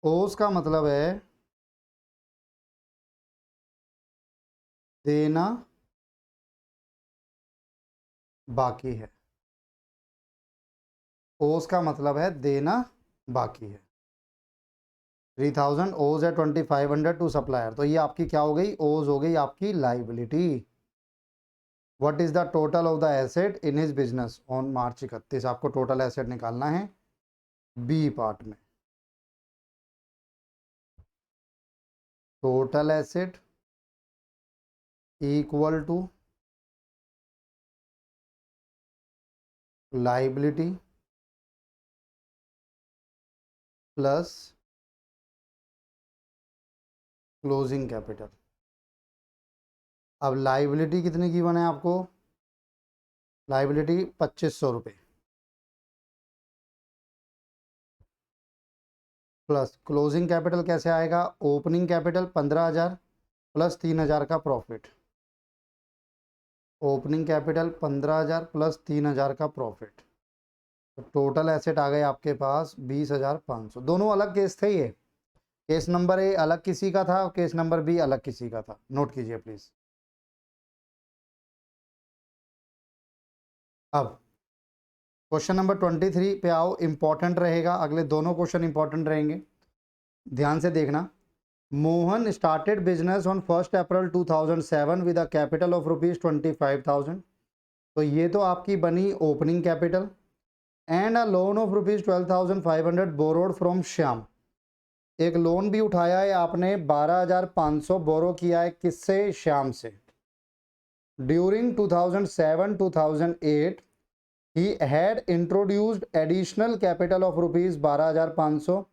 ओज का मतलब है देना बाकी है। ओज का मतलब है देना बाकी है। 3,000 ओज है 2,500 टू सप्लायर, तो ये आपकी क्या हो गई, ओज हो गई आपकी liability. What is the total of the asset in his business on March 31, आपको टोटल एसेट निकालना है बी पार्ट में। Total asset equal to liability plus closing capital. अब लाइबिलिटी कितनी गिवन है आपको, लाइबिलिटी 2,500 रुपये प्लस क्लोजिंग कैपिटल कैसे आएगा, ओपनिंग कैपिटल 15,000 प्लस 3,000 का प्रॉफिट। ओपनिंग कैपिटल 15,000 प्लस 3,000 का प्रॉफिट, तो टोटल एसेट आ गए आपके पास 20,500। दोनों अलग केस थे, ये केस नंबर ए अलग किसी का था, केस नंबर बी अलग किसी का था, नोट कीजिए प्लीज। अब क्वेश्चन नंबर 23 पे आओ, इंपॉर्टेंट रहेगा, अगले दोनों क्वेश्चन इंपॉर्टेंट रहेंगे, ध्यान से देखना। Mohan started business on 1 April 2007 with a capital of rupees 25,000, तो ये तो आपकी बनी opening capital. And a loan of rupees 12,500 borrowed from Shyam, एक लोन भी उठाया है आपने 12,500 बोरो किया है, किससे, श्याम से। During 2007-2008 he had introduced additional capital of rupees 12,500।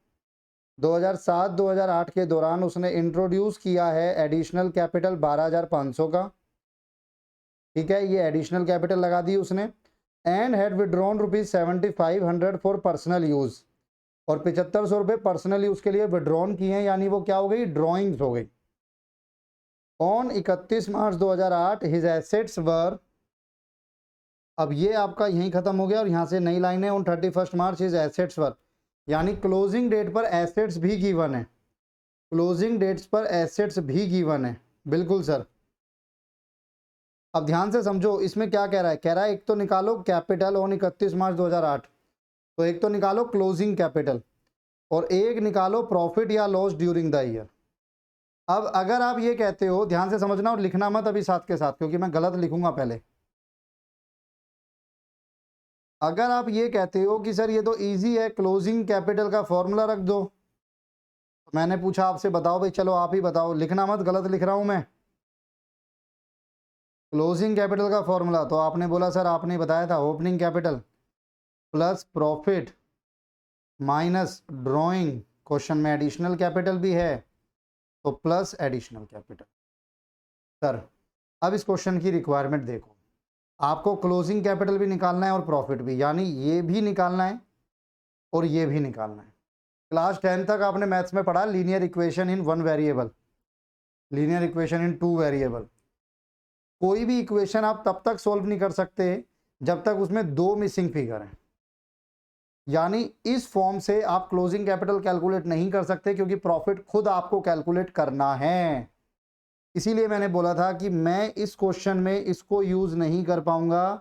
2007-2008 के दौरान उसने इंट्रोड्यूस किया है एडिशनल कैपिटल 12,500 का, ठीक है, ये एडिशनल कैपिटल लगा दी उसने। And had withdrawn rupees 7,500 for personal use, और 7,500 रुपये पर्सनल यूज के लिए विड्रॉन किए हैं, यानी वो क्या हो गई, ड्रॉइंग्स हो गई। ऑन 31 मार्च 2008 हिज एसेट्स वर, अब ये आपका यहीं खत्म हो गया और यहां से नई लाइन है, ऑन 31 मार्च हिज एसेट्स वर, यानी क्लोजिंग डेट पर एसेट्स भी गिवन है, क्लोजिंग डेट्स पर एसेट्स भी गिवन है, बिल्कुल सर। अब ध्यान से समझो, इसमें क्या कह रहा है, कह रहा है एक तो निकालो कैपिटल ऑन 31 मार्च 2008, तो एक तो निकालो क्लोजिंग कैपिटल और एक निकालो प्रॉफिट या लॉस ड्यूरिंग द ईयर। अब अगर आप ये कहते हो, ध्यान से समझना और लिखना मत अभी साथ के साथ, क्योंकि मैं गलत लिखूंगा पहले। अगर आप ये कहते हो कि सर ये तो इजी है, क्लोजिंग कैपिटल का फॉर्मूला रख दो, मैंने पूछा आपसे बताओ भाई, चलो आप ही बताओ, लिखना मत, गलत लिख रहा हूं मैं। क्लोजिंग कैपिटल का फॉर्मूला तो आपने बोला सर, आपने बताया था opening capital plus profit minus drawing, question में एडिशनल कैपिटल भी है तो प्लस एडिशनल कैपिटल। सर अब इस क्वेश्चन की रिक्वायरमेंट देखो, आपको क्लोजिंग कैपिटल भी निकालना है और प्रॉफिट भी, यानी ये भी निकालना है और ये भी निकालना है। क्लास 10 तक आपने मैथ्स में पढ़ा linear equation in one variable, linear equation in two variable. कोई भी इक्वेशन आप तब तक सॉल्व नहीं कर सकते जब तक उसमें दो मिसिंग फिगर हैं, यानी इस फॉर्म से आप क्लोजिंग कैपिटल कैलकुलेट नहीं कर सकते, क्योंकि प्रॉफिट खुद आपको कैलकुलेट करना है। इसीलिए मैंने बोला था कि मैं इस क्वेश्चन में इसको यूज नहीं कर पाऊंगा,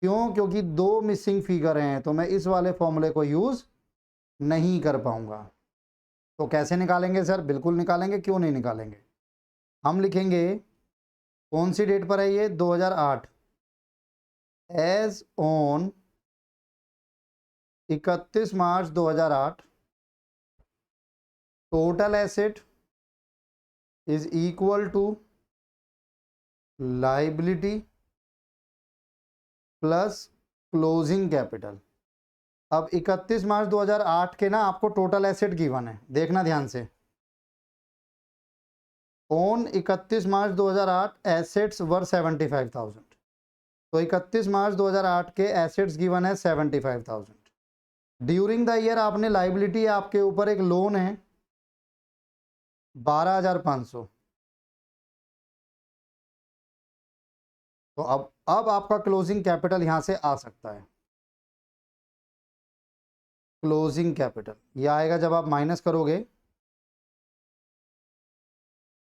क्यों, क्योंकि दो मिसिंग फिगर हैं, तो मैं इस वाले फॉर्मूले को यूज नहीं कर पाऊंगा। तो कैसे निकालेंगे सर? बिल्कुल निकालेंगे, क्यों नहीं निकालेंगे। हम लिखेंगे, कौन सी डेट पर है ये, 2008, as on 31 March 2008 total asset is equal to liability plus closing capital. अब 31 मार्च 2008 के ना आपको टोटल एसेट गिवन है, देखना ध्यान से। ऑन 31 मार्च 2008 एसेट्स वर 75,000, तो 31 मार्च 2008 के एसेट्स गिवन है 75,000। ड्यूरिंग द ईयर आपने लाइबिलिटी, आपके ऊपर एक लोन है 12,500, तो अब आपका क्लोजिंग कैपिटल यहां से आ सकता है। क्लोजिंग कैपिटल ये आएगा जब आप माइनस करोगे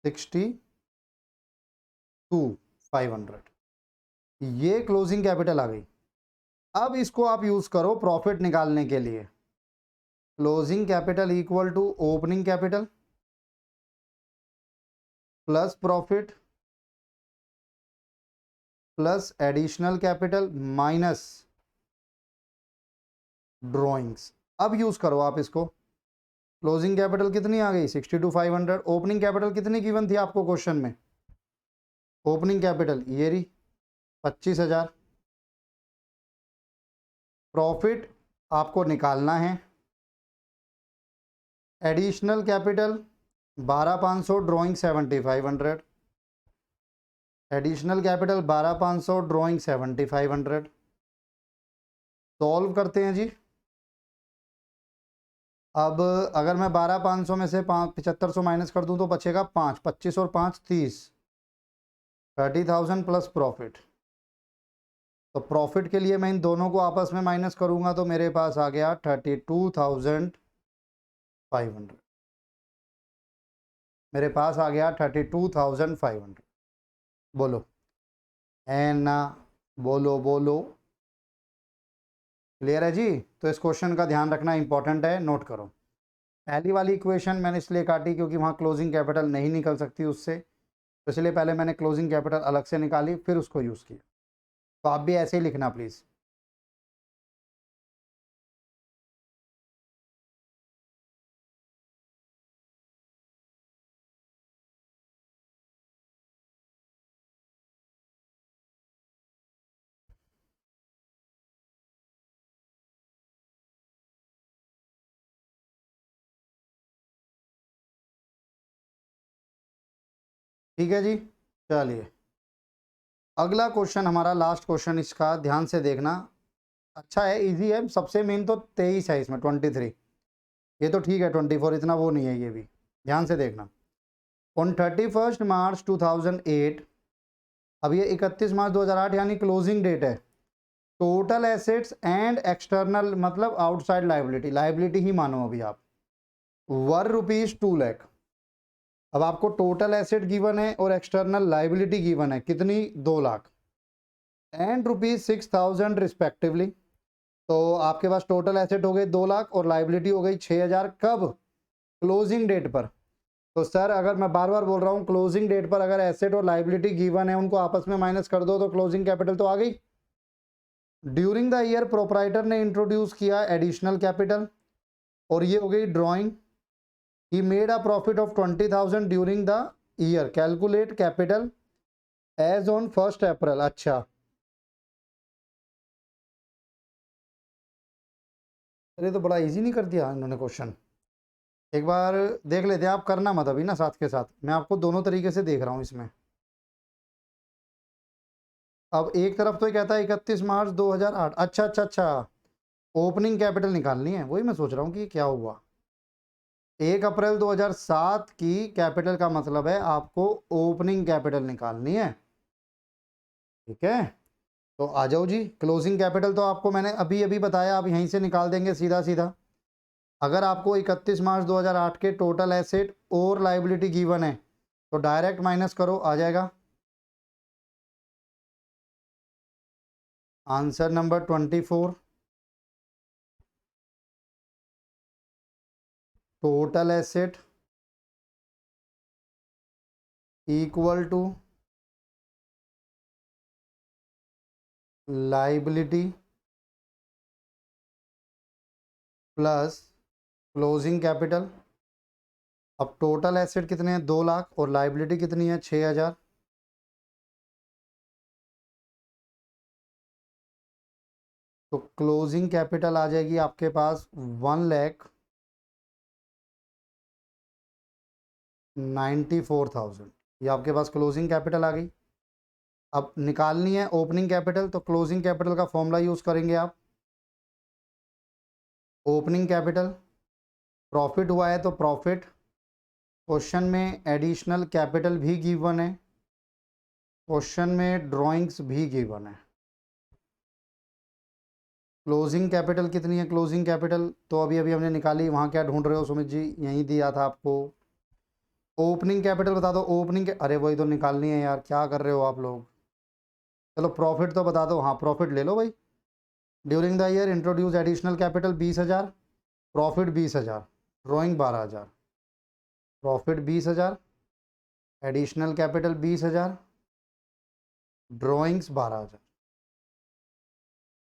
62,500, ये क्लोजिंग कैपिटल आ गई। अब इसको आप यूज करो प्रॉफिट निकालने के लिए। Closing capital equal to opening capital plus profit plus additional capital minus drawings. अब यूज करो आप इसको। क्लोजिंग कैपिटल कितनी आ गई, 62,500। ओपनिंग कैपिटल कितनी गिवन थी आपको क्वेश्चन में, ओपनिंग कैपिटल ये रही 25,000। प्रॉफिट आपको निकालना है, additional capital 12,500 drawing 7,500, additional capital 12,500 drawing 7,500। Solve करते हैं जी। अब अगर मैं 12,500 में से 7500 माइनस कर दूं तो बचेगा 5, 25 और 5 30, 30,000 प्लस प्रॉफिट। तो प्रॉफिट के लिए मैं इन दोनों को आपस में माइनस करूंगा तो मेरे पास आ गया 32,500, मेरे पास आ गया 32,500। बोलो एना, बोलो बोलो, क्लियर है जी। तो इस क्वेश्चन का ध्यान रखना इंपॉर्टेंट है, नोट करो। पहली वाली इक्वेशन मैंने इसलिए काटी क्योंकि वहाँ क्लोजिंग कैपिटल नहीं निकल सकती उससे, तो इसलिए पहले मैंने क्लोजिंग कैपिटल अलग से निकाली फिर उसको यूज़ किया। तो आप भी ऐसे ही लिखना प्लीज़। ठीक है जी, चलिए अगला क्वेश्चन हमारा लास्ट क्वेश्चन, इसका ध्यान से देखना। अच्छा है, इजी है, सबसे मेन तो 23 है इसमें, 23 ये तो ठीक है, 24 इतना वो नहीं है, ये भी ध्यान से देखना। ऑन 31 मार्च 2008, अब ये 31 मार्च 2008 यानी क्लोजिंग डेट है। टोटल एसेट्स एंड एक्सटर्नल मतलब आउटसाइड लाइबिलिटी, लाइबिलिटी ही मानो अभी आप, वर रुपीज 2 लाख। अब आपको टोटल एसेट गिवन है और एक्सटर्नल लाइबिलिटी गिवन है, कितनी, 2 लाख एंड ₹6,000 रिस्पेक्टिवली। तो आपके पास टोटल एसेट हो गए 2 लाख और लाइबिलिटी हो गई 6,000, कब, क्लोजिंग डेट पर। तो सर अगर मैं बार बार बोल रहा हूँ, क्लोजिंग डेट पर अगर एसेट और लाइबिलिटी गिवन है उनको आपस में माइनस कर दो तो क्लोजिंग कैपिटल तो आ गई। ड्यूरिंग द ईयर प्रोपराइटर ने इंट्रोड्यूस किया एडिशनल कैपिटल और ये हो गई drawing. He made a profit of 20,000 during the year, calculate capital as on 1 April. अच्छा, अरे तो बड़ा इजी नहीं कर दिया इन्होंने क्वेश्चन। एक बार देख लेते हैं, आप करना मत अभी ना, साथ के साथ मैं आपको दोनों तरीके से देख रहा हूँ इसमें। अब एक तरफ तो कहता है 31 मार्च 2008, अच्छा अच्छा अच्छा, ओपनिंग कैपिटल निकालनी है, वही मैं सोच रहा हूँ कि क्या हुआ। 1 अप्रैल 2007 की कैपिटल का मतलब है आपको ओपनिंग कैपिटल निकालनी है, ठीक है। तो आ जाओ जी, क्लोजिंग कैपिटल तो आपको मैंने अभी अभी बताया, आप यहीं से निकाल देंगे सीधा सीधा। अगर आपको 31 मार्च 2008 के टोटल एसेट और लाइबिलिटी गिवन है तो डायरेक्ट माइनस करो, आ जाएगा answer number 24। Total asset equal to liability plus closing capital. अब टोटल एसेट कितने हैं, 2 लाख और लाइबिलिटी कितनी है, 6,000। तो क्लोजिंग कैपिटल आ जाएगी आपके पास 1,94,000, ये आपके पास क्लोजिंग कैपिटल आ गई। अब निकालनी है ओपनिंग कैपिटल, तो क्लोजिंग कैपिटल का फॉर्मूला यूज करेंगे आप। ओपनिंग कैपिटल, प्रॉफिट हुआ है तो प्रॉफिट, क्वेश्चन में एडिशनल कैपिटल भी गिवन है, क्वेश्चन में ड्राइंग्स भी गिवन है। क्लोजिंग कैपिटल कितनी है, क्लोजिंग कैपिटल तो अभी अभी हमने निकाली, वहाँ क्या ढूंढ रहे हो सुमित जी, यहीं दिया था आपको। ओपनिंग कैपिटल बता दो, ओपनिंग अरे वही तो निकालनी है यार, क्या कर रहे हो आप लोग। चलो प्रॉफिट तो बता दो, हाँ प्रॉफिट ले लो भाई। During the year introduce additional capital 20,000, profit 20,000, drawing 12,000, profit 20,000, additional capital 20,000, drawings 12,000।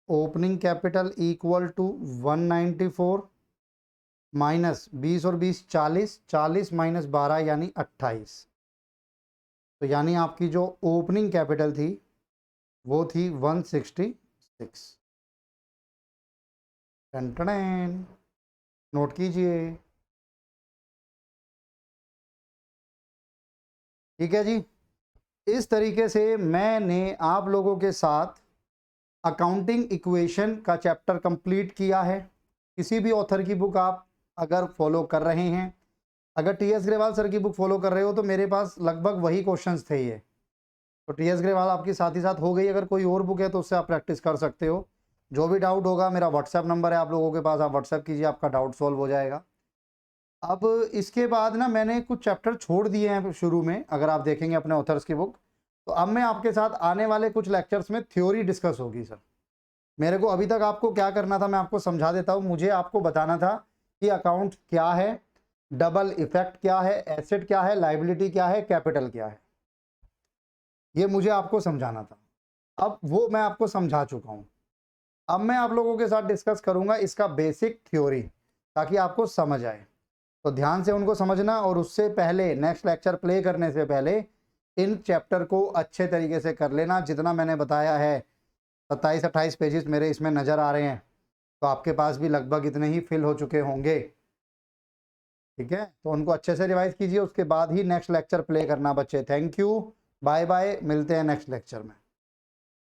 Opening capital equal to 194 minus 20 और 20 40, 40 माइनस 12 यानी 28। तो यानी आपकी जो ओपनिंग कैपिटल थी वो थी 166। टन नोट कीजिए, ठीक है जी। इस तरीके से मैंने आप लोगों के साथ अकाउंटिंग इक्वेशन का चैप्टर कंप्लीट किया है। किसी भी ऑथर की बुक आप अगर फॉलो कर रहे हैं, अगर टीएस ग्रेवाल सर की बुक फॉलो कर रहे हो तो मेरे पास लगभग वही क्वेश्चंस थे ये, तो टीएस ग्रेवाल आपकी साथ ही साथ हो गई। अगर कोई और बुक है तो उससे आप प्रैक्टिस कर सकते हो। जो भी डाउट होगा, मेरा व्हाट्सएप नंबर है आप लोगों के पास, आप व्हाट्सएप कीजिए, आपका डाउट सॉल्व हो जाएगा। अब इसके बाद ना मैंने कुछ चैप्टर छोड़ दिए हैं शुरू में, अगर आप देखेंगे अपने ऑथर्स की बुक, तो अब मैं आपके साथ आने वाले कुछ लेक्चर्स में थ्योरी डिस्कस होगी सर। मेरे को अभी तक आपको क्या करना था मैं आपको समझा देता हूँ। मुझे आपको बताना था कि अकाउंट क्या है, डबल इफेक्ट क्या है, एसेट क्या है, लाइबिलिटी क्या है, कैपिटल क्या है, ये मुझे आपको समझाना था। अब वो मैं आपको समझा चुका हूँ। अब मैं आप लोगों के साथ डिस्कस करूंगा इसका बेसिक थ्योरी, ताकि आपको समझ आए। तो ध्यान से उनको समझना, और उससे पहले नेक्स्ट लेक्चर प्ले करने से पहले इन चैप्टर को अच्छे तरीके से कर लेना। जितना मैंने बताया है 27-28 पेजेस मेरे इसमें नज़र आ रहे हैं, तो आपके पास भी लगभग इतने ही फिल हो चुके होंगे, ठीक है। तो उनको अच्छे से रिवाइज कीजिए, उसके बाद ही नेक्स्ट लेक्चर प्ले करना बच्चे। थैंक यू, बाय बाय, मिलते हैं नेक्स्ट लेक्चर में।